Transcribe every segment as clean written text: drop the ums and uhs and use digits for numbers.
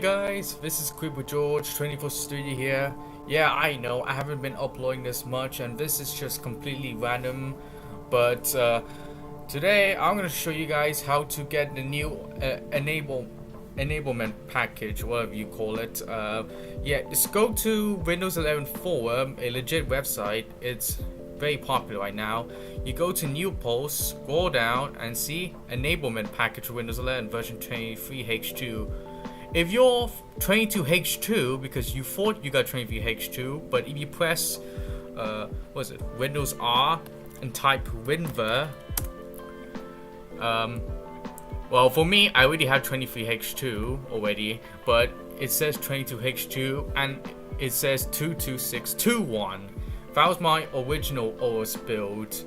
Guys, this is George 24 Studio here. Yeah, I know I haven't been uploading this much and this is just completely random, but today I'm gonna show you guys how to get the new enablement package, whatever you call it. Yeah, just go to Windows 11 forum, a legit website. It's very popular right now. You go to new post, scroll down and see enablement package for Windows 11 version 23H2. If you're 22H2 because you thought you got 23H2, but if you press Windows R and type WinVer, well, for me I already have 23H2 already, but it says 22H2 and it says 22621. That was my original OS build.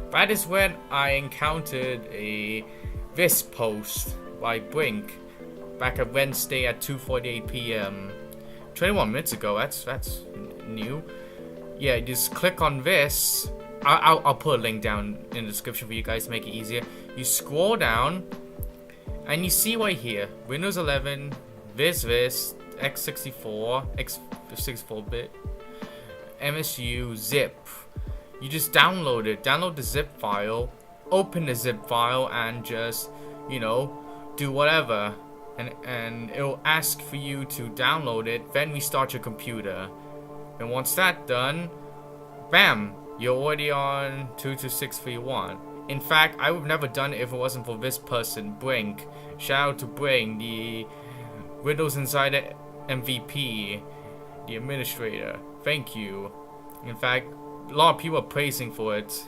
That is when I encountered this post by Brink back at Wednesday at 2:48 p.m. 21 minutes ago. That's new. Yeah, just click on this. I'll put a link down in the description for you guys to make it easier. You scroll down and you see right here Windows 11 this x64 x64-bit MSU zip. You just download it. Download the zip file, open the zip file, and just, you know, do whatever. And it'll ask for you to download it, then restart your computer. And once that's done, bam, you're already on 22631. In fact, I would have never done it if it wasn't for this person, Brink. Shout out to Brink, the Windows Insider MVP, the administrator. Thank you. In fact, a lot of people are praising for it.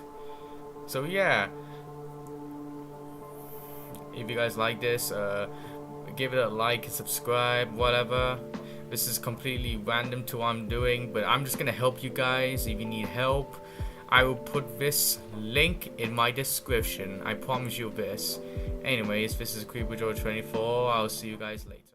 So yeah, if you guys like this, give it a like and subscribe, whatever. This is completely random to what I'm doing, but I'm just gonna help you guys. If you need help, I will put this link in my description. I promise you this. Anyways, this is George 24. I'll see you guys later.